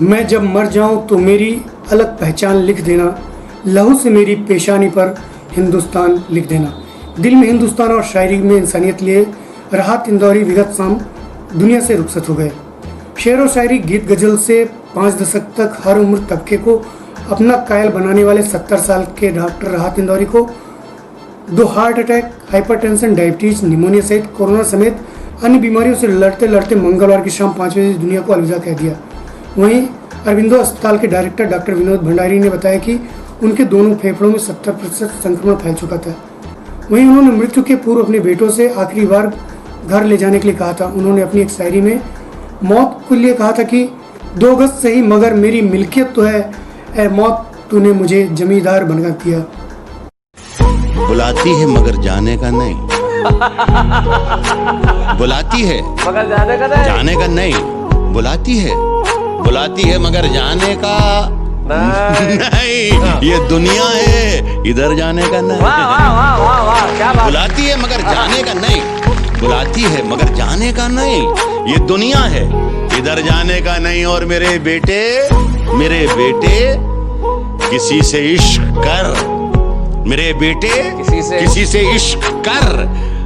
मैं जब मर जाऊं तो मेरी अलग पहचान लिख देना, लहू से मेरी पेशानी पर हिंदुस्तान लिख देना। दिल में हिंदुस्तान और शायरी में इंसानियत लिए राहत इंदौरी विगत शाम दुनिया से रुखसत हो गए। शेर और शायरी, गीत गजल से 5 दशक तक हर उम्र तबके को अपना कायल बनाने वाले 70 साल के डॉक्टर राहत इंदौरी को 2 heart attack, hypertension, diabetes, pneumonia सहित कोरोना समेत अन्य बीमारियों से लड़ते लड़ते मंगलवार की शाम 5 बजे दुनिया को अलविदा कह दिया। वहीं अरविंदो अस्पताल के डायरेक्टर डॉक्टर विनोद भंडारी ने बताया कि उनके दोनों फेफड़ों में 70% संक्रमण फैल चुका था। वहीं उन्होंने मृत्यु के पूर्व अपने बेटों से आखिरी बार घर ले जाने के लिए कहा था। उन्होंने अपनी एक शायरी में मौत के लिए कहा था कि 2 गज सही मगर मेरी मिल्कियत तो है, ऐ मौत तूने मुझे जमींदार बनकर दिया। बुलाती है मगर जाने का नहीं, बुलाती है मगर जाने का नहीं, बुलाती है मगर जाने का नहीं। ये दुनिया है, इधर जाने का नहीं। वाह वाह वाह वाह, क्या बात। बुलाती है मगर जाने का नहीं, बुलाती है मगर जाने का नहीं। ये दुनिया है, इधर जाने का नहीं। और मेरे बेटे किसी से इश्क कर, मेरे बेटे किसी से इश्क कर,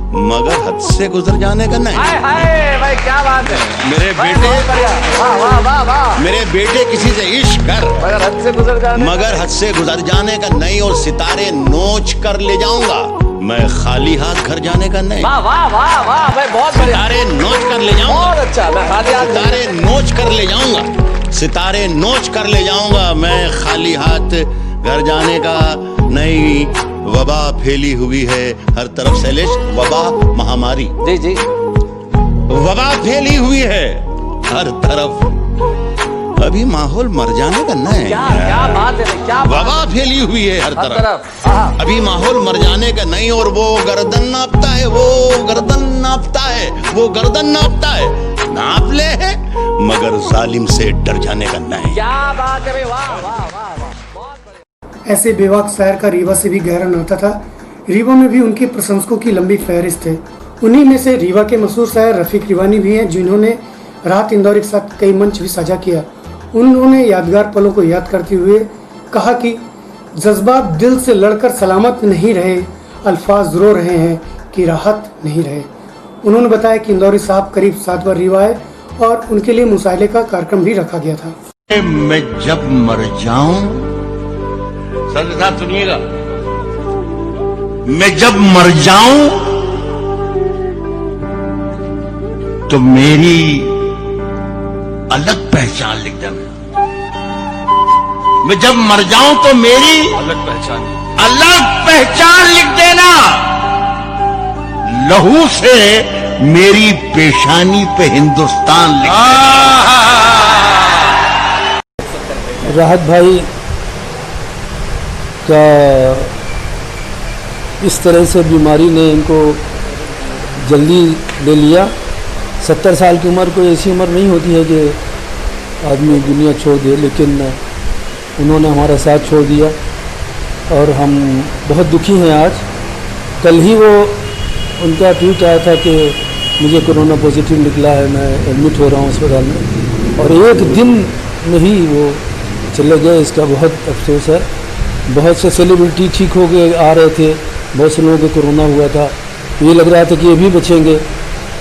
मगर हद से गुजर जाने का नहीं। हाय हाय भाई, क्या बात है मेरे भाई, बेटे, बहुत बढ़िया। वाह वाह वाह वाह। मेरे बेटे किसी से इश्क कर, मगर हद से गुजर जाने का नहीं। और सितारे नोच कर ले जाऊंगा, मैं खाली हाथ घर जाने का नहीं। वाह वाह वाह वाह भाई, बहुत बढ़िया। सितारे नोच कर ले जाऊंगा, बहुत अच्छा। मैं खाली हाथ सितारे नोच कर ले जाऊंगा, सितारे नोच कर ले जाऊंगा, मैं खाली हाथ घर जाने का नहीं। वबा फैली हुई है हर तरफ, शैलेश, वबा महामारी, जी जी, वबा फैली हुई है हर तरफ, अभी माहौल मर जाने का नहीं। क्या बात है, क्या वबा फैली हुई है हर तरफ, अभी माहौल मर जाने का नहीं। और वो गर्दन नापता है, वो गर्दन नापता है, वो गर्दन नापता है, नाप ले है मगर जालिम से डर जाने का नहीं। क्या बात है, वाह वाह वाह वाह, बहुत बढ़िया। ऐसे बेबाक शायर का रीवा से भी गहरा नाता था। रीवा में भी उनके प्रशंसकों की लंबी फहरिस्त है। उन्हीं में से रीवा के मशहूर शायर रफीक रिवानी भी हैं, जिन्होंने राहत इंदौरी के साथ कई मंच भी साझा किया। उन्होंने यादगार पलों को याद करते हुए कहा कि जज्बात दिल से लड़कर सलामत नहीं रहे, अल्फाज रो रहे हैं कि राहत नहीं रहे। उन्होंने बताया कि इंदौरी साहब करीब 7 बार रीवा आए और उनके लिए मुशायरे का कार्यक्रम भी रखा गया था। मैं जब मर जाऊं, साहब सुनिएगा, मैं जब मर जाऊं तो मेरी अलग पहचान लिख देना। मैं जब मर जाऊं तो मेरी अलग पहचान लिख देना। लहू से मेरी पेशानी पे हिंदुस्तान लिख देना। राहत भाई का इस तरह से बीमारी ने इनको जल्दी ले लिया। 70 साल की उम्र कोई ऐसी उम्र नहीं होती है कि आदमी दुनिया छोड़ दे, लेकिन उन्होंने हमारा साथ छोड़ दिया और हम बहुत दुखी हैं आज। कल ही वो उनका ट्वीट आया था कि मुझे कोरोना पॉजिटिव निकला है, मैं एडमिट हो रहा हूँ अस्पताल में, और एक दिन में ही वो चले गए। इसका बहुत अफसोस है। बहुत से सेलिब्रिटी ठीक हो गए आ रहे थे, बहुत से लोगों को कोरोना हुआ था, ये लग रहा था कि ये भी बचेंगे।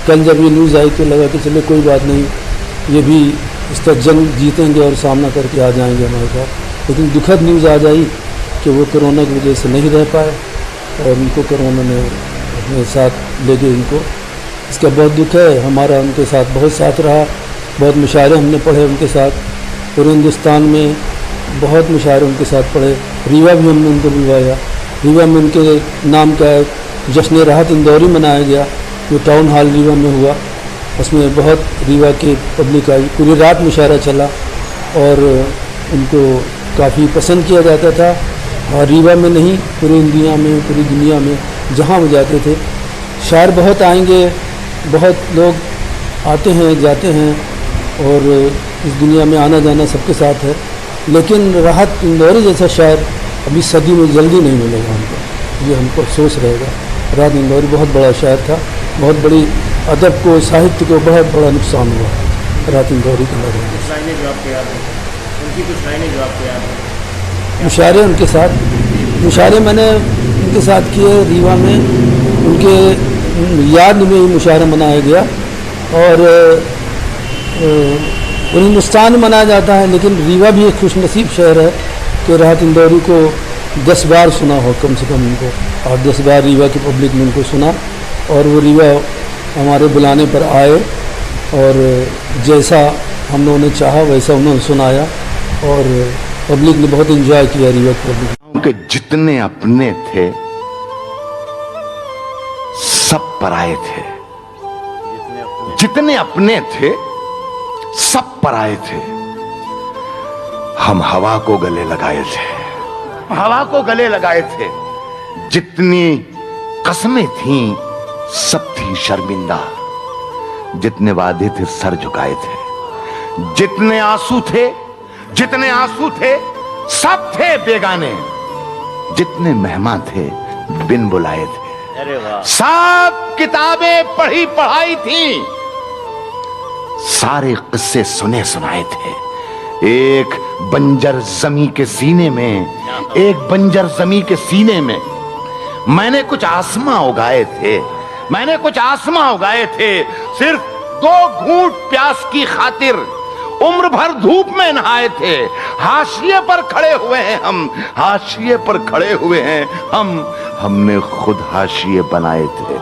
कल जब ये न्यूज़ आई तो लगा कि चले कोई बात नहीं, ये भी इसका जंग जीतेंगे और सामना करके आ जाएंगे हमारे साथ। लेकिन दुखद न्यूज़ आ जाई कि वो कोरोना की वजह से नहीं रह पाए और उनको कोरोना ने अपने साथ ले गए इनको। इसका बहुत दुख है। हमारा उनके साथ बहुत साथ रहा, बहुत मुशायरे हमने पढ़े उनके साथ, पूरे हिंदुस्तान में बहुत मुशायरे उनके साथ पढ़े। रीवा भी हमने उनको बुलवाया। रीवा में उनके नाम का जश्न राहत इंदौरी मनाया गया, जो टाउन हॉल रीवा में हुआ। उसमें बहुत रीवा के पब्लिक आई, पूरी रात मुशायरा चला और उनको काफ़ी पसंद किया जाता था। और रीवा में नहीं, पूरी इंडिया में, पूरी दुनिया में जहाँ वो जाते थे। शायर बहुत आएंगे, बहुत लोग आते हैं जाते हैं और इस दुनिया में आना जाना सबके साथ है। लेकिन राहत इंदौरी जैसा शायर अभी सदी में जल्दी नहीं मिलेगा हमको, ये हमको अफसोस रहेगा। राहत इंदौरी बहुत बड़ा शायर था, बहुत बड़ी अदब को, साहित्य को बहुत बड़ा नुकसान हुआ राहत इंदौरी के बारे में। उनकी कुछ लाइनें जो आपको याद है? मुशायरे उनके साथ, मुशायरे मैंने उनके साथ किए रीवा में, उनके याद में ही मुशायरा मनाया गया। और हिंदुस्तान में मनाया जाता है, लेकिन रीवा भी एक खुशनसीब शहर है कि राहत इंदौरी को 10 बार सुना हो कम से कम उनको, और 10 बार रीवा की पब्लिक ने उनको सुना, और वो रीवा हमारे बुलाने पर आए और जैसा हम लोगों ने चाहा वैसा उन्होंने सुनाया, और पब्लिक ने बहुत एंजॉय किया रीवा की पब्लिक। के जितने अपने थे सब पराए थे, जितने अपने थे सब पराए थे। हम हवा को गले लगाए थे, हवा को गले लगाए थे। जितनी कसमें थीं सब थी शर्मिंदा, जितने वादे थे सर झुकाए थे। जितने आंसू थे, जितने आंसू थे सब थे बेगाने, जितने मेहमान थे बिन बुलाए थे। अरे वाह, सब किताबें पढ़ी पढ़ाई थी, सारे किस्से सुने सुनाए थे। एक बंजर जमी के सीने में, एक बंजर जमी के सीने में मैंने कुछ आसमां उगाए थे, मैंने कुछ आसमां उगाए थे। सिर्फ 2 घूंट प्यास की खातिर उम्र भर धूप में नहाए थे। हाशिए पर खड़े हुए हैं हम, हाशिए पर खड़े हुए हैं हम, हमने खुद हाशिए बनाए थे।